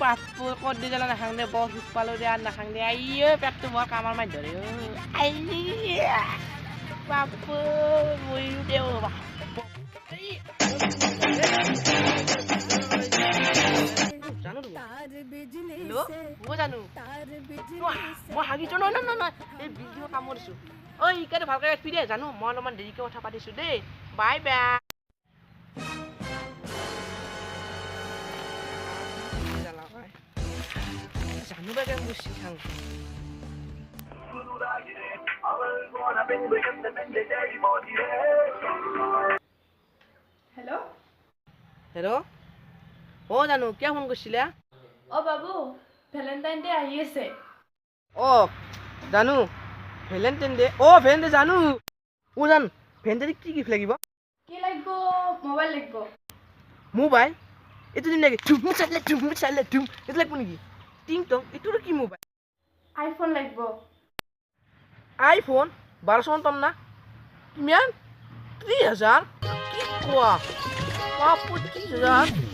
বাপু ক'ত দি জ্বালা নাখাং দে বৰ সুখ পালোঁ দে আৰু নাখাং দে আইয়ে পেটটো বৰ কামৰ মাৰি ধৰে আই বাপু মৰিলোঁ দে জানো হেল্ল' মই জানো মই হাগিছোঁ নহয় নহয় নহয় এই বিজুৰ কামুৰিছোঁ ঐ ইকাৰণে ভালকৈ ৰাখিবি দে জানো মই অলপমান দেৰিকৈ কথা পাতিছোঁ দেই বাই বাই জানো বাকে বুঝছি থাং हेलो হেল্ল' অ' জানো কিয় ফোন কৰিছিলা ओ बाबू ভ্যালেন্টাইন ডে আহি আছে অ' জানো ভেলেণ্টাইন ডে অ' ভেলেণ্টাইন ডে জানো অ' জানো ভেলেণ্টাইন কি গিফ্ট লাগিব কি লাগবো মোবাইল লাগবো মোবাইল এইটো দিম নেকি ধুম চাইলে ধুম এইটো লাগিব নেকি টিং টং এইটোতো কি মোবাইল আইফোন লাগবো আইফোন 12 টন না কিমান 30,000 কি কোৱা বাপু 30,000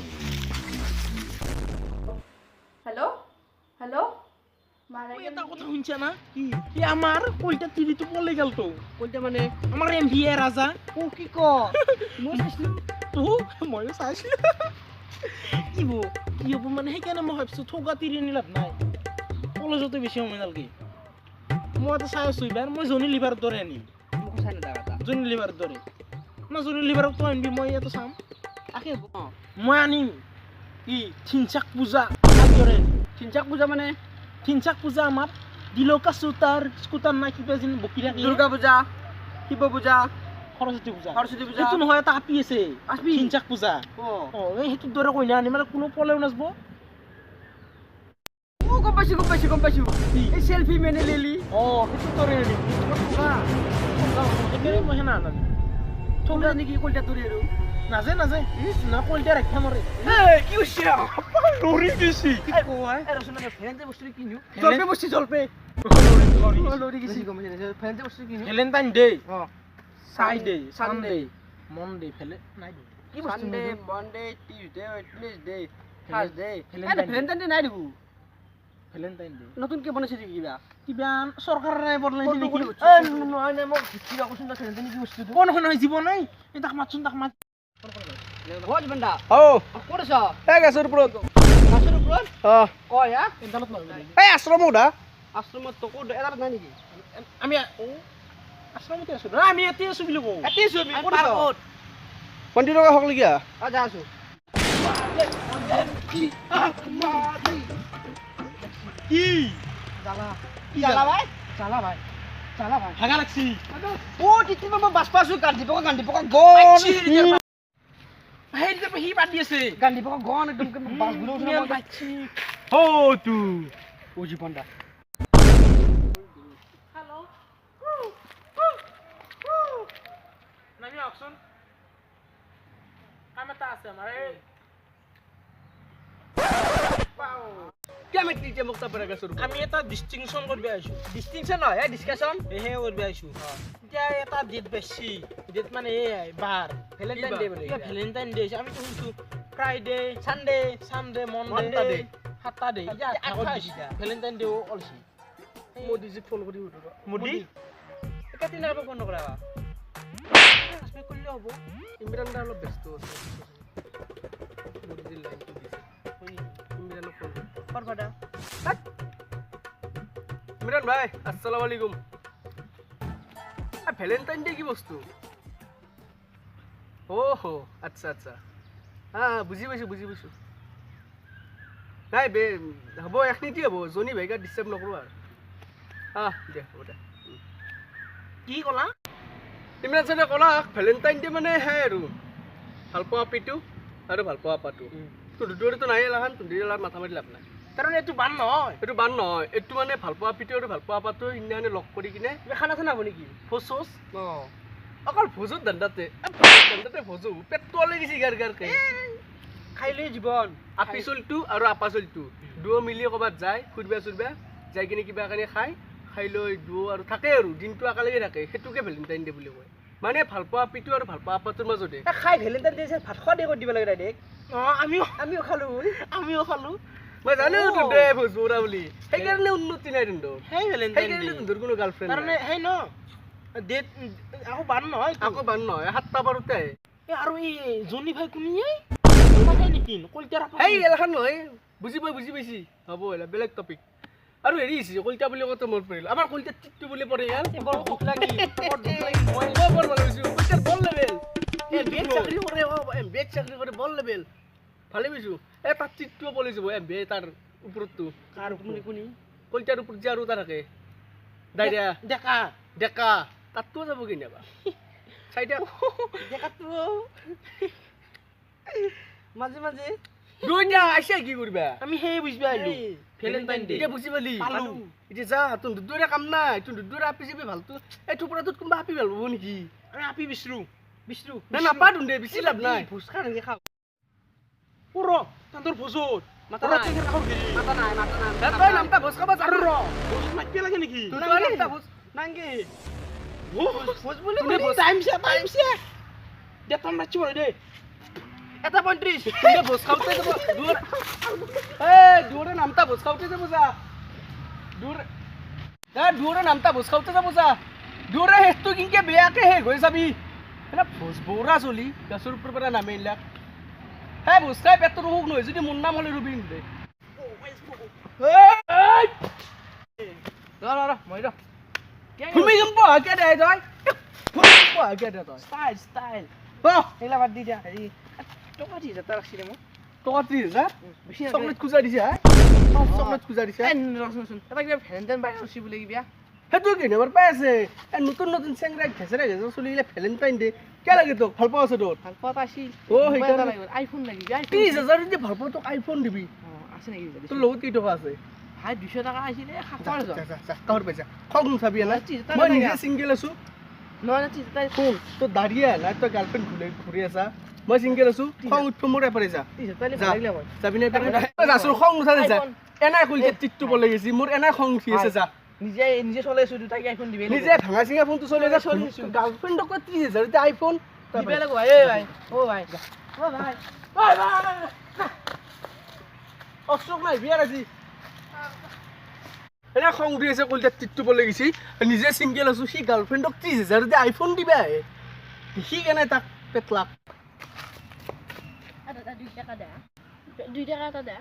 हेलो हेलो मारे এটা কথা শুনছা না কি আমার কইটা তিরিতে পড়ে গেল তো কইটা মানে আমার এমভিএ রাজা ও কি ক মই চাইছিলো তো ময়ো চাইছিলো ইবো কি হব মানে সেইকাৰণে মই ভাবিছো ঠগা তিৰি নিলাভ নাই কলেজতে বেছি সময় নালগে মই এটা চাই আছো এইবাৰ মই জনি লিভাৰৰ দৰে আনিম মোক চাই না দাদা জনি লিভাৰৰ দৰে না জনি লিভাৰক তো আনিবি মই ইয়াতে চাম আকে হ'ব মই আনিম কি থিনচাক পূজা দৰে চিন্তাক পূজা মানে থিনচাক পূজা আমাৰ দিলকা স্কুটাৰ নাই কিবা যেন বকি থাকে দুৰ্গা পূজা শিৱ পূজা সৰস্বতী পূজা সৰস্বতী পূজা সেইটো নহয় এটা আপি আছে আপি? থিনচাক পূজা অ এই সেইটোৰ দৰে কইনা আনি মানে কোনো পলেও নাচব ও গম পাইছো এই সেলফি মেনে লেলি সেইটো দৰে আনিম সেইকাৰণে মই সেনা আনাম তোমৰা নাকি কলটা তুলি আৰু নাজে না কলটা ৰাখা মৰে এই কি হৈছে লৰি গেছি এই কোৱা এই ৰচনা ফেৰেন্টে বস্তু কিনিও জলপে বস্তু জলপে লৰি গেছি গম পাইছে ফেৰেন্টে বস্তু কিনিও ভেলেন্টাইন ডে অ সানডে Sunday, মনডে ফেলে নাই কি বস্তু Sunday Monday Tuesday Wednesday Thursday Valentine Valentine day নাই দিব ভেলেন্টাইন ডে নতুন কে বনাইছে নেকি কিবা কিবা চৰকাৰে বদলাইছে নেকি এই নহয় নাই মোক কিবা কৈছিল না ভেলেন্টাইন কি বস্তু কোন নহয় জীৱ নাই এই তাক মাতচোন তাক মাত হজ বন্ধা ও ক'ত আছ এই গাছৰ ওপৰত মাছৰ ওপৰত কয় হা ইণ্টাৰনেট নহয় এই আশ্ৰমত দা আশ্ৰমত তো ক'ত এটাত নাই নেকি আমি আশ্ৰমতে আছো না আমি ইয়াতে আছো বুলি কওঁ এতি ছবি ক'ত আছ পণ্ডিত লগা হক লগিয়া আ যা আছো কি জালা কি জালা ভাই জালা ভাই হাগা লাগছি ও তিতি মই বাস পাছো গান্ধী পকা গন হেই যে হি পাতি আছে গান্ধী পকা গন একদম বাস গুলো মিয়ান পাচ্ছি ও তু ও জীবনটা হ্যালো নামি অকশন কামটা আছে আমার কি আমি তিতে মুক্তা পড়ে গেছো আমি এটা ডিস্টিংশন করবে আইছো ডিস্টিংশন হয় এ ডিসকাশন এহে করবে আইছো এতিয়া এটা ডেট বেশি ডেট মানে এই বার ভ্যালেন্টাইন ডে বলে ভ্যালেন্টাইন ডে আমি তো শুনছো ফ্রাইডে সানডে Monday, সাতটা ডে ইয়া আগত দিছি ভ্যালেন্টাইন ডে অলছি মোদি জি ফলো করি উঠো মোদি এটা তিন আবার বন্ধ করা আসবে করলে হবো ইমরান দা হলো ব্যস্ত আছে মোদি লাইন তো দিছে ইমরান ফোন পারবাডা ইমরান ভাই আসসালামু আলাইকুম ভ্যালেন্টাইন ডে কি বস্তু ওহো আচ্ছা হ্যাঁ বুঝি পাইছো নাই বে হ'ব এখনিতি হ'ব জনি ভাইকা ডিস্টার্ব নকৰো আৰু দে হ'ব দে কি কলা ইমৰান ছাৰে ক'লা ভেলেণ্টাইন ডে মানে হে আৰু ভাল পোৱা পিটো আৰু ভাল পোৱা পাতো তোৰ দুটাতো নাই লাহান তোৰ দুটা মাথা মাৰি লাভ নাই কাৰণ এইটো বান নহয় এইটো বান নহয় এইটো মানে ভাল পোৱা পিটো আৰু ভাল পোৱা পাতো ইন্দিয়ানে লগ কৰি কিনে খানা চানা হ'ব নেকি ভোজ অকল ভোজত ধান্দাতে ভোজো পেটটো ওলাই গৈছে গাৰকে খাই লৈ জীৱন আপি চলটো আৰু আপা চলটো দুয়ো মিলি ক'ৰবাত যায় ফুৰিবা যাই কিনে কিবা কানি খাই লৈ দুয়ো আৰু থাকে আৰু দিনটো একেলগে থাকে সেইটোকে ভেলেণ্টাইন ডে বুলি কয় মানে ভাল পোৱা পিটো আৰু ভাল পোৱা আপাটোৰ মাজতে খাই ভেলেণ্টাইন ডে ভাত খোৱা ডে কৰি দিব লাগে ডাইৰেক্ট আমিও খালো মই জানো তুন্দে ভোজবৰা বুলি সেইকাৰণে উন্নতি নাই তুন্দৰ সেই ভেলেণ্টাইন সেইকাৰণে তুন্দৰ কোনো গাৰ্লফ্ৰেণ্ড কাৰণে সেই ন ডেট আকৌ বান নহয় আকৌ বান নহয় 7টা বাৰতে আৰু এই জনি ভাই কোনিয়ে মাথাই নেকি কলতাৰ সেই এলাখান নহয় বুজি পাইছি হ'ব এলা বেলেগ টপিক আৰু হেৰি হৈছে কলতা বুলি কত মোৰ পৰিল আমাৰ কলতা টিকটো বুলি পৰে ইয়াৰ বৰ দুখ লাগি মই বৰ ভাল হৈছো কলতাৰ বল লেভেল বেট চাকৰি কৰে বেট চাকৰি কৰে বল লেভেল ভালে পাইছো তাত টিকটো পলি যাব বে তাৰ ওপৰতটো কাৰ কোনি কোনি কলতাৰ ওপৰত যে আৰু এটা থাকে ডাইৰা ডেকা ডেকা তাতটো যাব কিনাবা চাইটা ডেকাটো মাজে মাজে দুইটা আইছে কি কৰিবা আমি সেই বুঝবা আইলো ভেলেণ্টাইন ডে এটা বুজি পালি পালো এতিয়া যা তোৰ দুইটা কাম নাই তোৰ দুইটা আপি যাবি ভালতো এই থুপৰাটোত কোনোবা আপি ভাল পাব নেকি আমি আপি বিচৰু না নাপা দুন্দে বেছি লাভ নাই ভোজ খা নেকি খাও পুৰ তান্তৰ ভোজত মাতা নাই। মাতা নাই তই নামটা ভোজ খাব যা ৰ ভোজ মাতিব লাগে নেকি তোৰ নামটা ভোজ নাংগে ভোজ বুলি কোনে ভোজ টাইম সে দে তম ৰাখি বলে দে এটা 35 তুই ভোজ খাওতে যাব দূৰ দূৰে নামটা ভোজ খাওতে যাব যা দূৰে নামটা ভোজ খাওতে যাব যা দূৰে হেতু কিনকে বেয়াকে হে গৈ যাবি এটা ভোজ বৌৰা চলি গাছৰ ওপৰৰ পৰা নামে ইলাক হে ভোজ খাই পেটৰ অসুখ নহয় যদি মোৰ নাম হলে ৰুবিন দে মই ৰ ভূমিকম্প হাকে দে তই ভূমিকম্প হাকে দে তই স্টাইল অ এইলা বাদ দি দিয়া হেৰি টকা 30,000 টা ৰাখছিলে মোক টকা 30,000 বেছি চকলেট খুজা দিছে হা চকলেট খুজা দিছে ৰচোন এটা কিবা ভেলেণ্টাইন বাই আছে বুলি কিবা সেইটো কিনিবৰ পাই আছে নতুন নতুন চেংৰা ঘেচেৰা ঘেচেৰা চলিলে ভেলেণ্টাইন ডে কিয় লাগে তোক ভাল পোৱা আছে তোৰ ভাল পোৱা আছিল অ সেইকাৰণে লাগিব আইফোন লাগিব 30,000 যদি ভাল পোৱা তোক আইফোন দিবি আছে নেকি তোৰ লগত কেই টকা আছে ভাই 200 টকা আছিলে খাখৰ যা কাহৰ পইচা খং নুঠাবি না 30,000 মই নিজে চিংগল আছো নহয় 30,000 শুন তোৰ দাঁড়িয়ে নাই তই গাৰ্লফ্ৰেণ্ড ঘূৰি আছা মই চিংগল আছো খং উঠব মোৰ এপাৰে যা 30,000 যা। লাগিলে মই যাবি নে যাচোৰ খং নুঠা যা এনাই কলিতে টিকটো পলে গৈছি মোৰ এনাই খং উঠি আছে যা নিজে চলে আছো দুটাকে আইফোন দিবে নিজে ভাঙা চিঙা ফোনটো চলি আছে গাৰ্লফ্ৰেণ্ডক 30,000 এতিয়া আইফোন দিবে লাগো ভাই ভাই ও ভাই অশোক নাই বিয়াৰ আজি এনে খং উঠি আছে কলিতে টিকটো পলে গৈছি নিজে চিংগল আছো সি গাৰ্লফ্ৰেণ্ডক 30,000 এতিয়া আইফোন দিবা দেখি কেনে তাক পেটলাক 2 টাকা এটা দে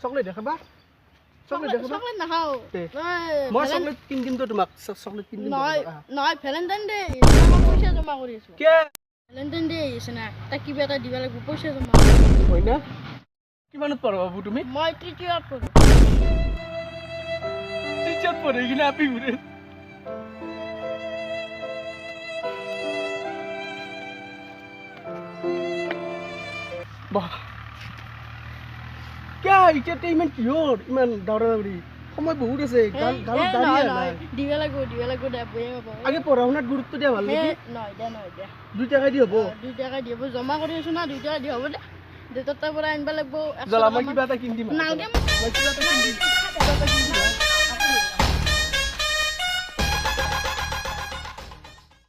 চকলেট দেখাবা চকলেট দেখাবা চকলেট নাখাও দে। মই চকলেট কিনি দিম তো তোমাক চকলেট কিনি দিম নহয় ভেলেণ্টাইন ডে মই পইচা জমা কৰি আছো কে ভেলেণ্টাইন ডে আহিছে না তাক কিবা এটা দিব লাগিব পইচা জমা হয় না কিমানত পাৰ বাবু তুমি মই তৃতীয়ত পঢ়ো টিচাৰ পড়ে কিনা আপি ঘুৰে বাহ কে এতিয়া ইমান কিহৰ ইমান দৌৰা-দৌৰি সময় বহুত আছে গালত দাঁড়িয়ে নাই দিব লাগিব দে বয়ে আগে পঢ়া শুনাত গুৰুত্ব দিয়া ভাল নেকি নহয় দে 2 টাকা দি হ'ব 2 টাকা দিব জমা কৰি আছো না 2 টাকা দি হ'ব দে দেউতাৰ তাৰ পৰা আনিব লাগিব জ্বলা মই কিবা এটা কিনি দিম নালগে মই কিবা এটা কিনি দিম